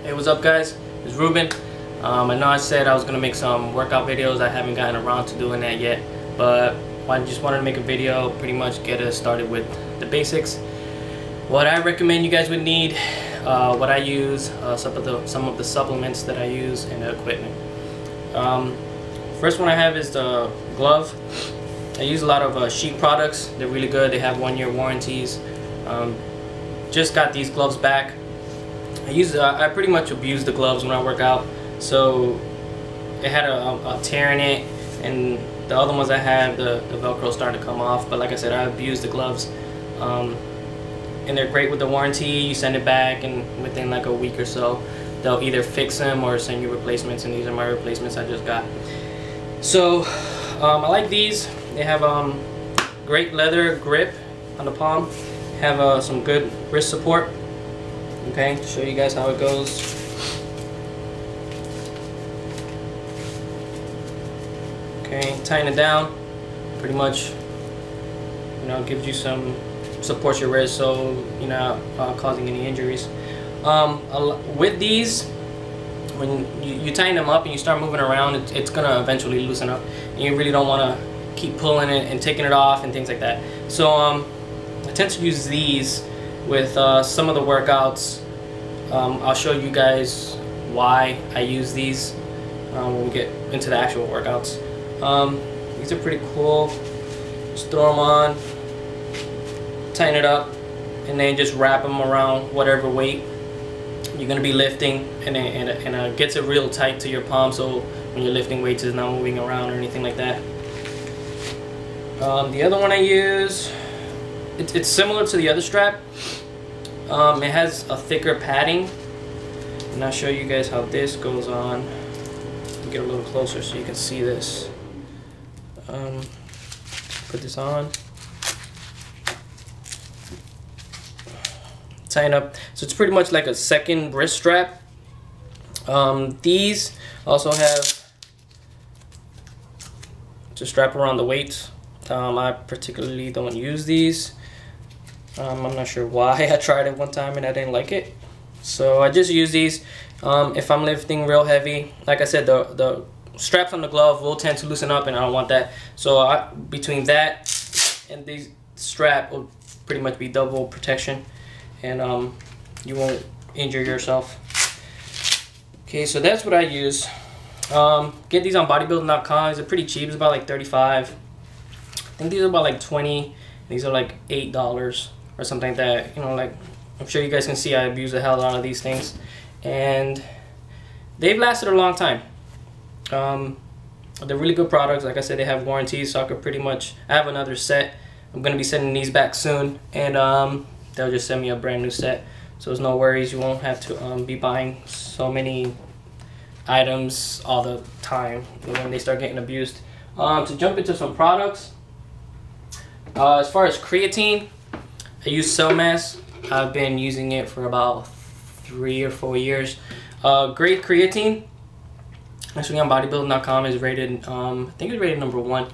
Hey, what's up guys? It's Ruben. I know I said I was going to make some workout videos. I haven't gotten around to doing that yet, but I just wanted to make a video, pretty much get us started with the basics. What I recommend you guys would need, what I use, some of the supplements that I use, and the equipment. First one I have is the glove. I use a lot of Sheep products. They're really good. They have 1-year warranties. Just got these gloves back. I pretty much abuse the gloves when I work out, so it had a tear in it, and the other ones I had, the Velcro started to come off. But like I said, I abuse the gloves, and they're great with the warranty. You send it back, and within like a week or so, they'll either fix them or send you replacements, and these are my replacements I just got. So I like these. They have great leather grip on the palm, have some good wrist support. Okay, to show you guys how it goes. Okay, tighten it down. Pretty much, gives you some, supports your wrist, so you're not causing any injuries. With these, when you tighten them up and you start moving around, it's gonna eventually loosen up, and you really don't want to keep pulling it and taking it off and things like that. So I tend to use these with some of the workouts. I'll show you guys why I use these when we get into the actual workouts. These are pretty cool. Just throw them on, tighten it up, and then just wrap them around whatever weight you're going to be lifting, and it gets it real tight to your palm, so when you're lifting weights, it's not moving around or anything like that. The other one I use, it's similar to the other strap. It has a thicker padding, and I'll show you guys how this goes on. Get a little closer so you can see this. Put this on, tighten up. So it's pretty much like a second wrist strap. These also have to strap around the weights. I particularly don't use these. I'm not sure why. I tried it one time and I didn't like it, so I just use these if I'm lifting real heavy. Like I said, the straps on the glove will tend to loosen up, and I don't want that. So between that and these strap will pretty much be double protection, and you won't injure yourself. Okay, so that's what I use. Get these on bodybuilding.com. They're pretty cheap. It's about like $35. I think these are about like $20. These are like $8 or something like that. Like, I'm sure you guys can see I abuse the hell out of these things, and they've lasted a long time. They're really good products. Like I said, they have warranties, so I could pretty much, I have another set. I'm gonna be sending these back soon, and they'll just send me a brand new set, so there's no worries. You won't have to be buying so many items all the time when they start getting abused. To jump into some products, as far as creatine, I use Cell Mass. I've been using it for about 3 or 4 years. Great creatine. Actually, on bodybuilding.com is rated, I think it's rated #1.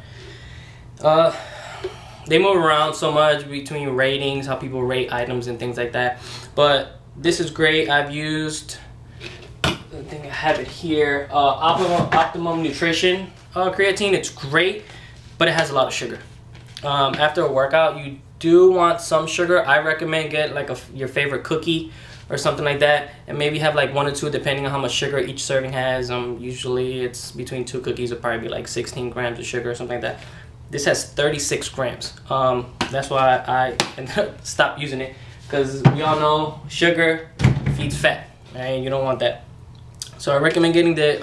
They move around so much between ratings, how people rate items and things like that. But this is great. I've used, I think I have it here, Optimum Nutrition creatine. It's great, but it has a lot of sugar. After a workout, you do want some sugar. I recommend get like your favorite cookie or something like that, and maybe have like 1 or 2 depending on how much sugar each serving has. Usually it's between 2 cookies will probably be like 16 grams of sugar or something like that. This has 36 grams. That's why I stopped using it, because we all know sugar feeds fat, and you don't want that. So I recommend getting the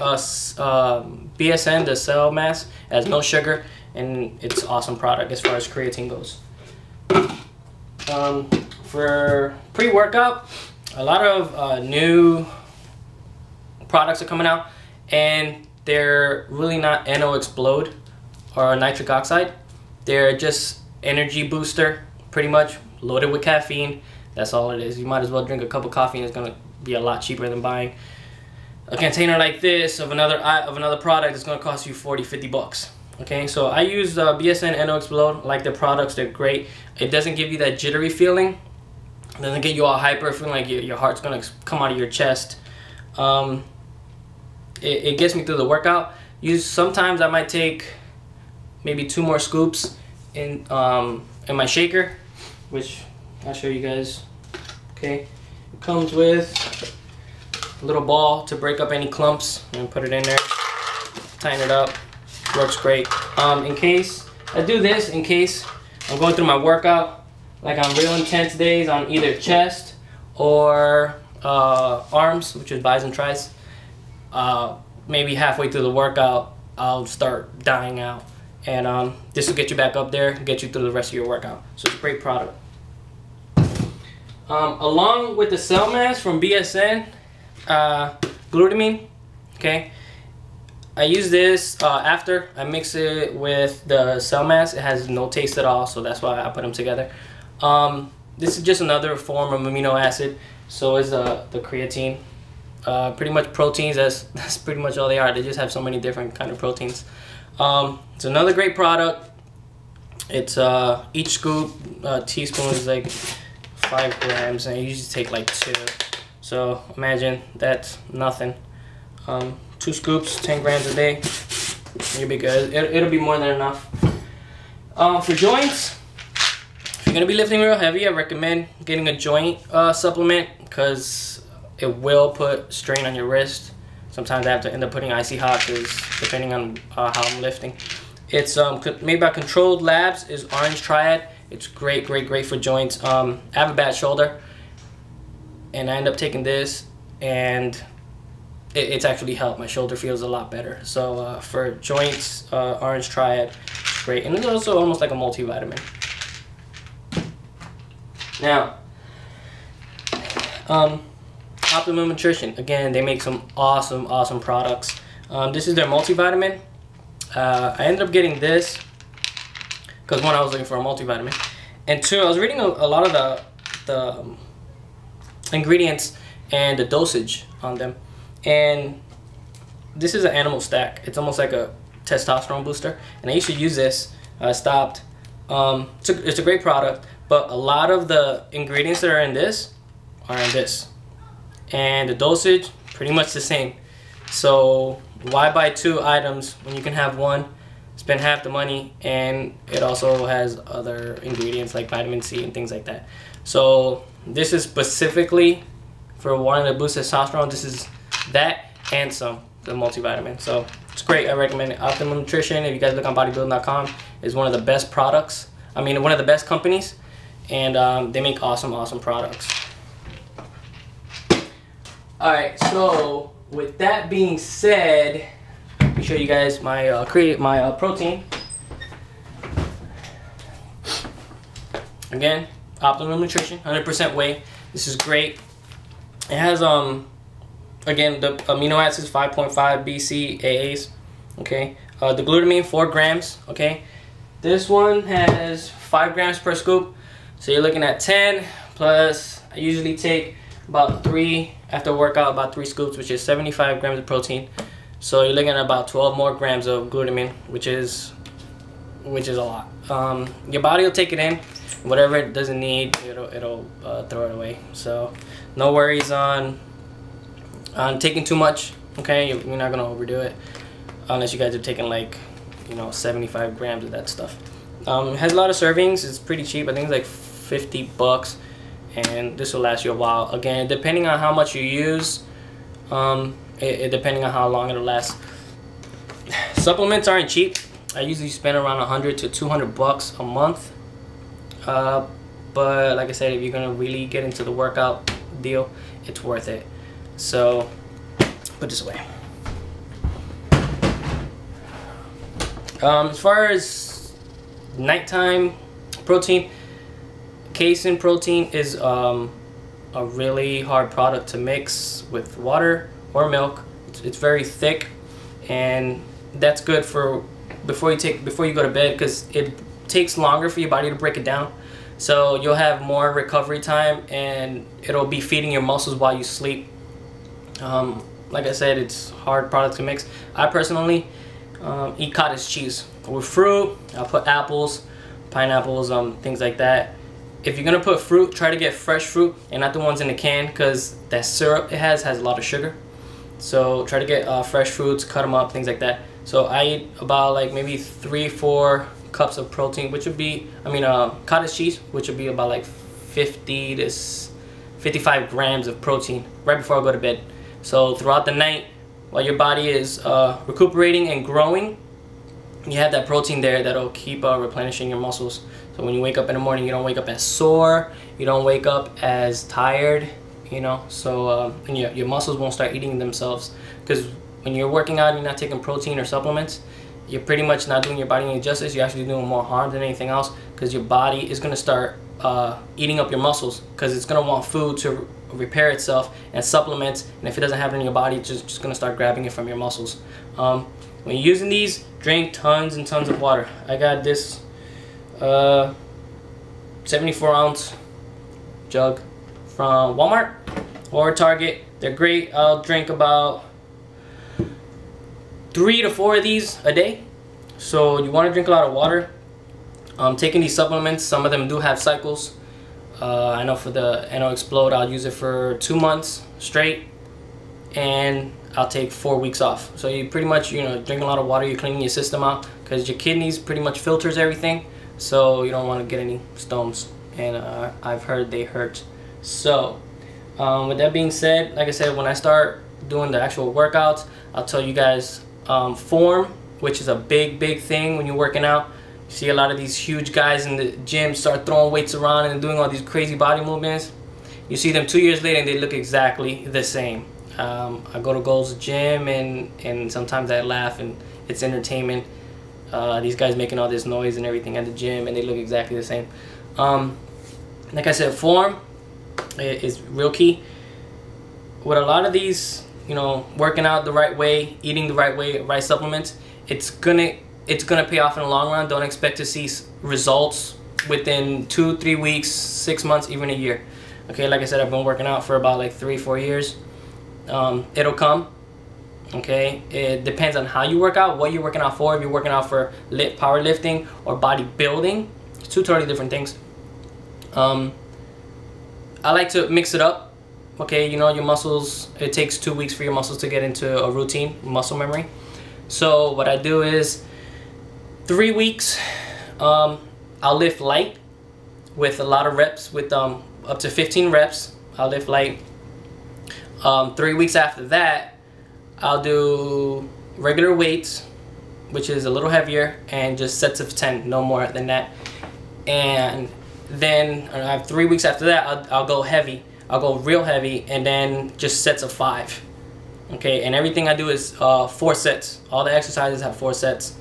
BSN, the Cell Mass. It has no sugar, and it's an awesome product as far as creatine goes. For pre-workout, a lot of new products are coming out, and they're really not NO Explode or nitric oxide. They're just energy booster, pretty much loaded with caffeine. That's all it is. You might as well drink a cup of coffee, and it's gonna be a lot cheaper than buying a container like this of another product that's gonna cost you 40, 50 bucks. Okay, so I use BSN NO Explode. I like their products, they're great. It doesn't give you that jittery feeling. It doesn't get you all hyper, feeling like your heart's gonna come out of your chest. It gets me through the workout. Sometimes I might take maybe 2 more scoops in my shaker, which I'll show you guys. Okay, it comes with a little ball to break up any clumps and put it in there. Tighten it up. Works great. In case I do this, in case I'm going through my workout, like on real intense days on either chest or arms, which is bis and tris, maybe halfway through the workout I'll start dying out, and this will get you back up there, get you through the rest of your workout. So it's a great product. Along with the cell mass from BSN, glutamine, okay, I use this after I mix it with the cell mass. It has no taste at all, so that's why I put them together. This is just another form of amino acid. So is the creatine. Pretty much proteins, that's pretty much all they are. They just have so many different kind of proteins. It's another great product. It's each scoop, teaspoon is like 5 grams, and I usually take like 2. So imagine that's nothing. 2 scoops, 10 grams a day. You'll be good. It'll be more than enough. For joints, if you're gonna be lifting real heavy, I recommend getting a joint supplement, because it will put strain on your wrist. Sometimes I have to end up putting icy hot, because depending on how I'm lifting. It's made by Controlled Labs. Is Orange Triad. It's great for joints. I have a bad shoulder, and I end up taking this, and it's actually helped. My shoulder feels a lot better. So for joints, Orange Triad, it's great. And it's also almost like a multivitamin. Now, Optimum Nutrition. Again, they make some awesome products. This is their multivitamin. I ended up getting this because 1, I was looking for a multivitamin, and 2, I was reading a lot of the ingredients and the dosage on them. And this is an animal stack. It's almost like a testosterone booster, and I used to use this. I stopped. It's a great product, but a lot of the ingredients that are in this are in this, and the dosage pretty much the same. So why buy 2 items when you can have 1, spend half the money, and it also has other ingredients like vitamin C and things like that. So this is specifically for wanting to boost testosterone. This is that and the multivitamin. So it's great. I recommend it. Optimum Nutrition, if you guys look on bodybuilding.com, is one of the best products. I mean, one of the best companies, and they make awesome products. Alright, so with that being said, let me show you guys my protein. Again, Optimum Nutrition, 100% whey. This is great. It has again, the amino acids 5.5 BCAAs. Okay, the glutamine 4 grams. Okay, this one has 5 grams per scoop, so you're looking at 10 plus. I usually take about 3 after workout, about 3 scoops, which is 75 grams of protein. So you're looking at about 12 more grams of glutamine, which is a lot. Your body will take it in. Whatever it doesn't need, it'll throw it away. So no worries on taking too much. Okay, you're not gonna overdo it unless you guys are taking like 75 grams of that stuff. It has a lot of servings. It's pretty cheap. I think it's like 50 bucks, and this will last you a while. Again, depending on how much you use, depending on how long it'll last. Supplements aren't cheap. I usually spend around 100 to 200 bucks a month. But like I said, if you're gonna really get into the workout deal, it's worth it. So put this away. As far as nighttime protein, casein protein is a really hard product to mix with water or milk. It's very thick, and that's good for before you go to bed, because it takes longer for your body to break it down. So you'll have more recovery time, and it'll be feeding your muscles while you sleep. Like I said, it's hard product to mix. I personally eat cottage cheese with fruit. I'll put apples, pineapples, things like that. If you're gonna put fruit, try to get fresh fruit and not the ones in the can, because that syrup it has a lot of sugar. So try to get fresh fruits, cut them up, things like that. So I eat about like maybe 3-4 cups of protein, which would be, cottage cheese, which would be about like 50 to 55 grams of protein right before I go to bed. So throughout the night, while your body is recuperating and growing, you have that protein there that'll keep replenishing your muscles. So when you wake up in the morning, you don't wake up as sore, you don't wake up as tired, you know. So and your muscles won't start eating themselves, because when you're working out and you're not taking protein or supplements, you're pretty much not doing your body any justice. You're actually doing more harm than anything else, because your body is going to start eating up your muscles, because it's going to want food to repair itself and supplements, and if it doesn't have it in your body, it's just going to start grabbing it from your muscles. When you're using these, drink tons and tons of water. I got this 74-ounce jug from Walmart or Target. They're great. I'll drink about 3 to 4 of these a day. So you want to drink a lot of water. Taking these supplements, some of them do have cycles. I know for the NO Explode, I'll use it for 2 months straight, and I'll take 4 weeks off. So you pretty much, drink a lot of water, you're cleaning your system out, because your kidneys pretty much filters everything, so you don't want to get any stones, and I've heard they hurt. So with that being said, like I said, when I start doing the actual workouts, I'll tell you guys form, which is a big thing when you're working out. You see a lot of these huge guys in the gym start throwing weights around and doing all these crazy body movements. You see them 2 years later and they look exactly the same. I go to Gold's Gym and sometimes I laugh and it's entertainment. These guys making all this noise and everything at the gym, and they look exactly the same. Like I said, form is real key. With a lot of these, working out the right way, eating the right way, right supplements, it's gonna pay off in the long run. Don't expect to see results within 2-3 weeks, 6 months, even a year. Okay, like I said, I've been working out for about like 3-4 years. It'll come. Okay, it depends on how you work out, what you're working out for. If you're working out for powerlifting or bodybuilding, it's 2 totally different things. I like to mix it up. Okay, your muscles, it takes 2 weeks for your muscles to get into a routine, muscle memory. So what I do is 3 weeks, I'll lift light with a lot of reps, with up to 15 reps. I'll lift light. 3 weeks after that, I'll do regular weights, which is a little heavier, and just sets of 10, no more than that. And then I have 3 weeks after that, I'll go heavy. I'll go real heavy, and then just sets of 5. Okay, and everything I do is 4 sets. All the exercises have 4 sets.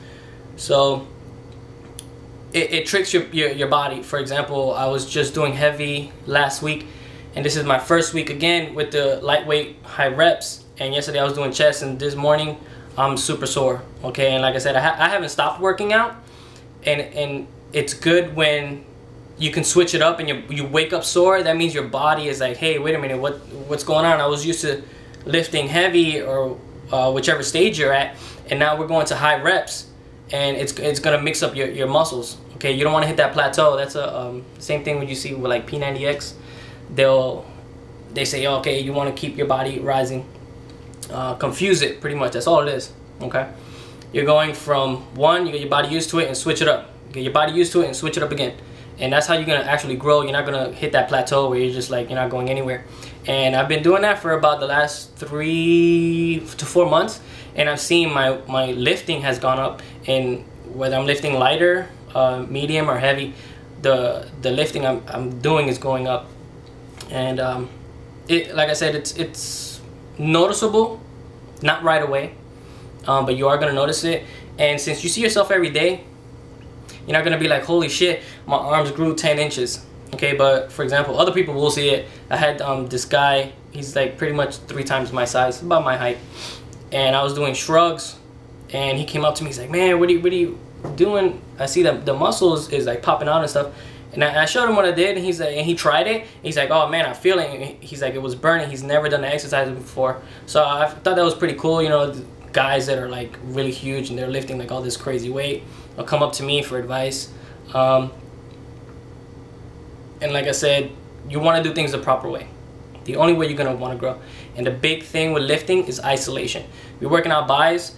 So it tricks your body. For example, I was just doing heavy last week, and this is my first week again with the lightweight high reps. And yesterday I was doing chest, and this morning I'm super sore. Okay, and like I said, I haven't stopped working out, and it's good when you can switch it up and you wake up sore. That means your body is like, hey, wait a minute, what's going on? I was used to lifting heavy or whichever stage you're at, and now we're going to high reps, and it's gonna mix up your muscles. Okay, you don't want to hit that plateau. That's a same thing when you see with like P90X. They say, okay, you want to keep your body rising. Confuse it, pretty much. That's all it is. Okay, you're going from 1, you get your body used to it and switch it up. Get your body used to it and switch it up again. And that's how you're gonna actually grow. You're not gonna hit that plateau where you're just like, you're not going anywhere. And I've been doing that for about the last 3 to 4 months, and I've seen my lifting has gone up. And whether I'm lifting lighter, medium, or heavy, the lifting I'm doing is going up. And like I said, it's noticeable, not right away, but you are gonna notice it. And since you see yourself every day, you're not gonna be like, holy shit, my arms grew 10 inches. Okay, but for example, other people will see it. I had this guy, he's like pretty much 3 times my size, about my height, and I was doing shrugs, and he came up to me, he's like, man, what are you doing? I see that the muscles is like popping out and stuff. And I showed him what I did, and he's like, and he tried it. He's like, oh man, I feel it. He's like, it was burning. He's never done the exercise before. So I thought that was pretty cool. Guys that are like really huge and they're lifting like all this crazy weight will come up to me for advice. And like I said, you want to do things the proper way. The only way you're gonna want to grow. And the big thing with lifting is isolation. If you're working out bis,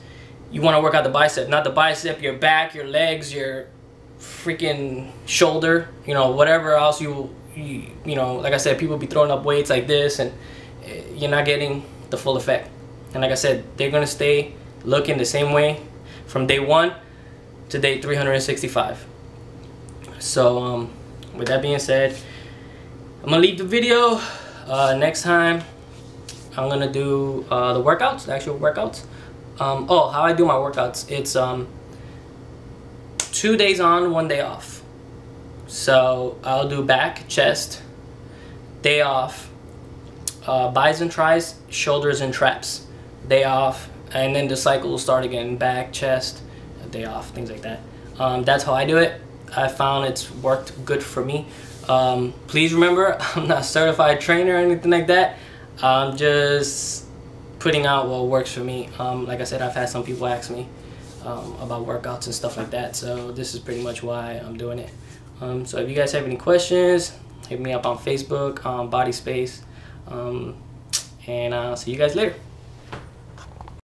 you want to work out the bicep, not the bicep, your back, your legs, your freaking shoulder, you know, whatever else you know, like I said, people be throwing up weights like this and you're not getting the full effect. And like I said, they're gonna stay looking the same way from day 1 to day 365. So with that being said, I'm gonna leave the video. Next time I'm gonna do the workouts, the actual workouts. Oh, how I do my workouts, it's 2 days on, 1 day off. So I'll do back, chest, day off, bis and tris, shoulders and traps, day off, and then the cycle will start again, back, chest, day off, things like that. That's how I do it. I found it's worked good for me. Please remember, I'm not a certified trainer or anything like that. I'm just putting out what works for me. Like I said, I've had some people ask me about workouts and stuff like that, so this is pretty much why I'm doing it. So if you guys have any questions, hit me up on Facebook, Body Space, and I'll see you guys later.